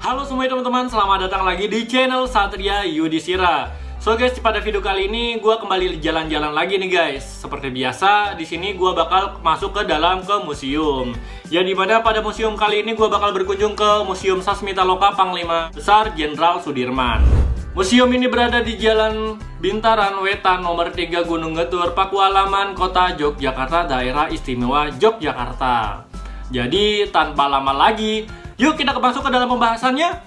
Halo semua teman-teman, selamat datang lagi di channel Satria Yudhistira. So guys, pada video kali ini gue kembali jalan-jalan lagi nih guys. Seperti biasa, di sini gue bakal masuk ke dalam museum. Ya dimana pada museum kali ini gue bakal berkunjung ke Museum Sasmitaloka Panglima Besar Jenderal Sudirman. Museum ini berada di Jalan Bintaran Wetan nomor 3 Gunung Getur, Pakualaman, Kota Yogyakarta, Daerah Istimewa Yogyakarta. Jadi tanpa lama lagi, yuk kita masuk ke dalam pembahasannya.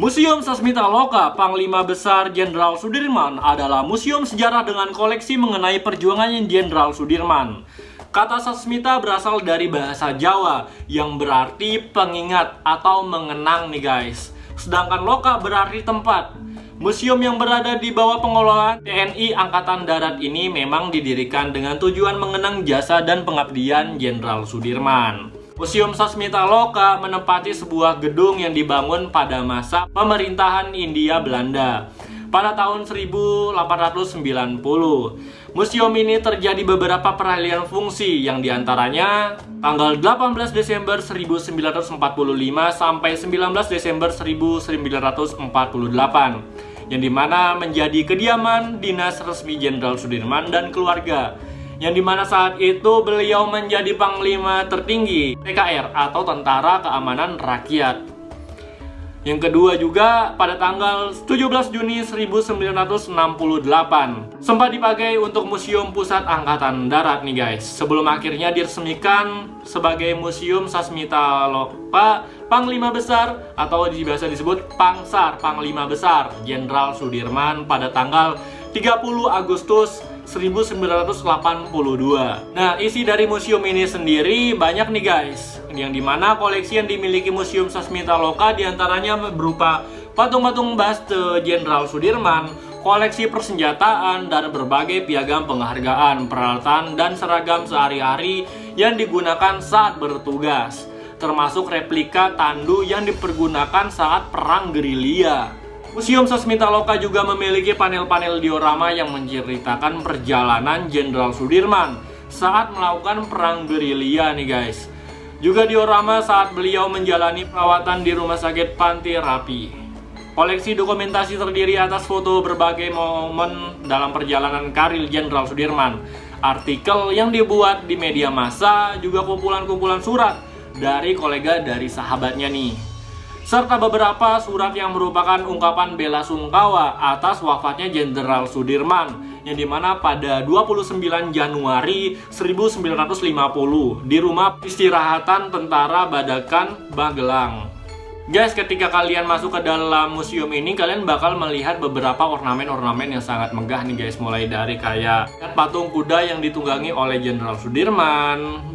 Museum Sasmitaloka Panglima Besar Jenderal Sudirman adalah museum sejarah dengan koleksi mengenai perjuangan Jenderal Sudirman. Kata Sasmita berasal dari bahasa Jawa yang berarti pengingat atau mengenang nih guys. Sedangkan Loka berarti tempat. Museum yang berada di bawah pengelolaan TNI Angkatan Darat ini memang didirikan dengan tujuan mengenang jasa dan pengabdian Jenderal Sudirman. Museum Sasmitaloka menempati sebuah gedung yang dibangun pada masa pemerintahan Hindia Belanda pada tahun 1890. Museum ini terjadi beberapa peralihan fungsi yang diantaranya tanggal 18 Desember 1945 sampai 19 Desember 1948 yang dimana menjadi kediaman dinas resmi Jenderal Sudirman dan keluarga, yang dimana saat itu beliau menjadi panglima tertinggi TKR atau Tentara Keamanan Rakyat. Yang kedua juga pada tanggal 17 Juni 1968 sempat dipakai untuk Museum Pusat Angkatan Darat nih guys, sebelum akhirnya diresmikan sebagai Museum Sasmitaloka Panglima Besar atau biasa disebut Pangsar Panglima Besar Jenderal Sudirman pada tanggal 30 Agustus 1982. Nah, isi dari museum ini sendiri banyak nih guys, yang dimana koleksi yang dimiliki Museum Sasmitaloka diantaranya berupa patung-patung buste Jenderal Sudirman, koleksi persenjataan, dan berbagai piagam penghargaan, peralatan, dan seragam sehari-hari yang digunakan saat bertugas, termasuk replika tandu yang dipergunakan saat perang gerilya. Museum Sasmitaloka juga memiliki panel-panel diorama yang menceritakan perjalanan Jenderal Sudirman saat melakukan perang gerilya nih guys. Juga diorama saat beliau menjalani perawatan di Rumah Sakit Panti Rapi. Koleksi dokumentasi terdiri atas foto berbagai momen dalam perjalanan karir Jenderal Sudirman, artikel yang dibuat di media massa, juga kumpulan-kumpulan surat dari kolega dari sahabatnya nih, serta beberapa surat yang merupakan ungkapan bela sungkawa atas wafatnya Jenderal Sudirman, yang dimana pada 29 Januari 1950 di rumah istirahatan Tentara Badakan Magelang. Guys, ketika kalian masuk ke dalam museum ini, kalian bakal melihat beberapa ornamen-ornamen yang sangat megah nih guys, mulai dari kayak patung kuda yang ditunggangi oleh Jenderal Sudirman,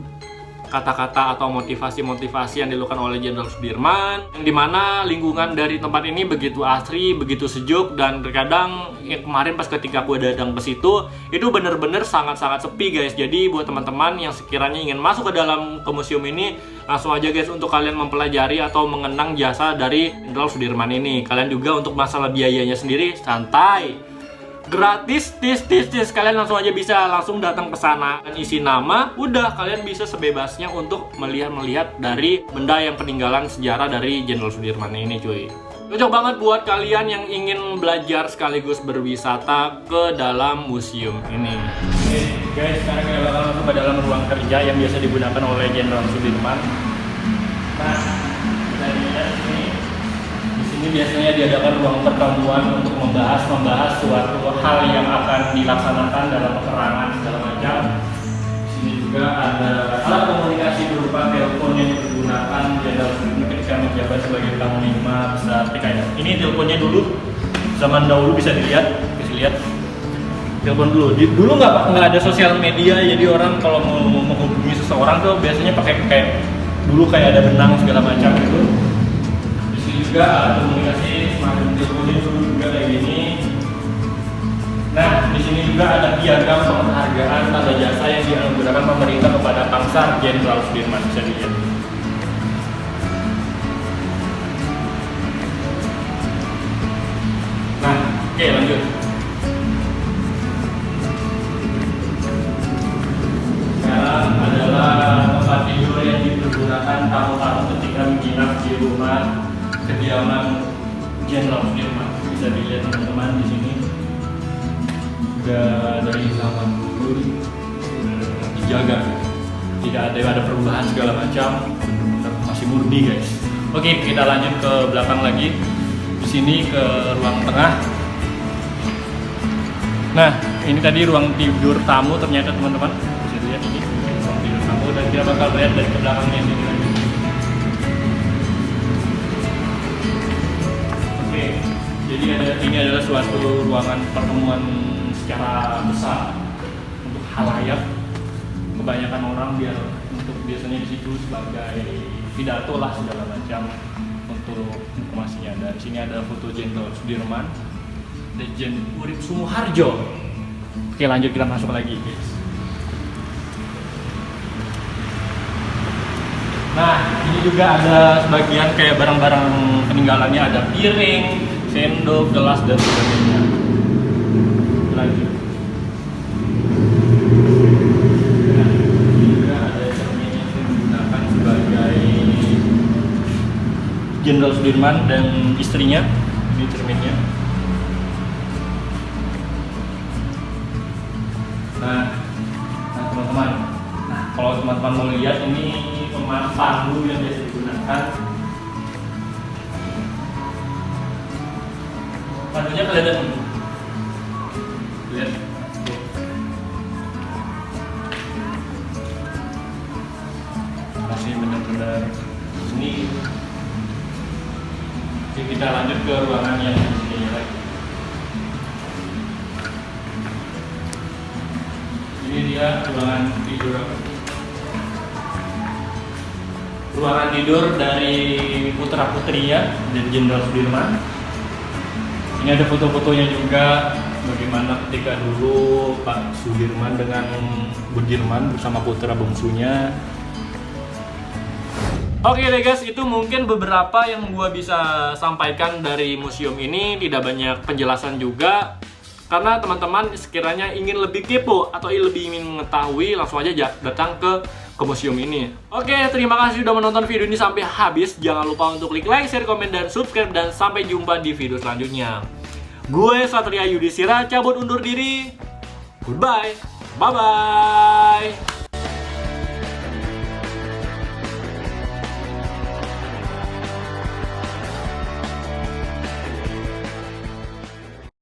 kata-kata atau motivasi-motivasi yang dilakukan oleh Jenderal Sudirman, yang dimana lingkungan dari tempat ini begitu asri, begitu sejuk, dan terkadang kemarin pas ketika aku datang ke situ itu bener-bener sangat-sangat sepi guys. Jadi buat teman-teman yang sekiranya ingin masuk ke dalam museum ini, langsung aja guys untuk kalian mempelajari atau mengenang jasa dari Jenderal Sudirman ini. Kalian juga untuk masalah biayanya sendiri santai, gratis, tis. Kalian langsung aja bisa langsung datang ke sana dan isi nama, udah kalian bisa sebebasnya untuk melihat dari benda yang peninggalan sejarah dari Jenderal Sudirman ini cuy. Cocok banget buat kalian yang ingin belajar sekaligus berwisata ke dalam museum ini. Oke guys, sekarang kita bakal masuk ke dalam ruang kerja yang biasa digunakan oleh Jenderal Sudirman. Nah, kita lihat ini biasanya diadakan ruang pertemuan untuk membahas suatu hal yang akan dilaksanakan dalam peperangan segala macam. Di sini juga ada alat komunikasi berupa telepon yang digunakan Jenderal Sudirman ketika menjabat sebagai Panglima Besar TKR. Ini teleponnya dulu, zaman dahulu bisa dilihat, telepon dulu. Dulu nggak ada sosial media, jadi orang kalau mau menghubungi seseorang tuh biasanya pakai kayak dulu kayak ada benang segala macam gitu. Juga alat komunikasi semacam teleponnya dulu juga kayak gini. Nah, di sini juga ada piagam penghargaan tanda jasa Pangsar Jenderal Sudirman, bisa dilihat. Nah, oke lanjut. Sekarang adalah tempat tidur yang dipergunakan tamu-tamu ketika menginap di rumah kediaman Jenderal Sudirman. Bisa dilihat teman-teman di sini. Udah dari zaman dulu dijaga, tidak ada perubahan segala macam, masih murni guys. Oke, kita lanjut ke belakang lagi. Di sini ke ruang tengah. Nah, ini tadi ruang tidur tamu ternyata teman-teman. Bisa lihat ini ruang tidur tamu dan kita bakal lihat dari ke belakangnya ini lagi. Oke, jadi ini adalah suatu ruangan pertemuan secara besar untuk halayak. Kebanyakan orang biasanya di situ sebagai pidato lah segala macam untuk informasinya. Dan di sini ada foto Jenderal Sudirman, Legend Urip Sumoharjo. Oke, lanjut kita masuk lagi, guys. Nah, ini juga ada sebagian kayak barang-barang peninggalannya, ada piring, sendok, gelas dan sebagainya. Lanjut. Nah, ini juga ada cermin yang digunakan sebagai Jenderal Sudirman dan istrinya. Ini cerminnya. Nah teman-teman, kalau teman-teman mau lihat ini pandu yang biasa digunakan. Pandunya kelihatan, lihat. Masih benar-benar ini. Jadi kita lanjut ke ruangan yang di sini lagi. Ini dia ruangan tidur. Ruangan tidur dari putra putrinya dan Jenderal Sudirman. Ini ada foto-fotonya juga bagaimana ketika dulu Pak Sudirman dengan Budirman bersama putra bungsunya. Oke deh guys, itu mungkin beberapa yang gua bisa sampaikan dari museum ini. Tidak banyak penjelasan juga, karena teman-teman sekiranya ingin lebih kepo atau lebih ingin mengetahui, langsung aja datang ke museum ini. Oke, terima kasih sudah menonton video ini sampai habis. Jangan lupa untuk klik like, share, komen, dan subscribe. Dan sampai jumpa di video selanjutnya. Gue Satria Yudhistira cabut undur diri. Goodbye. Bye-bye.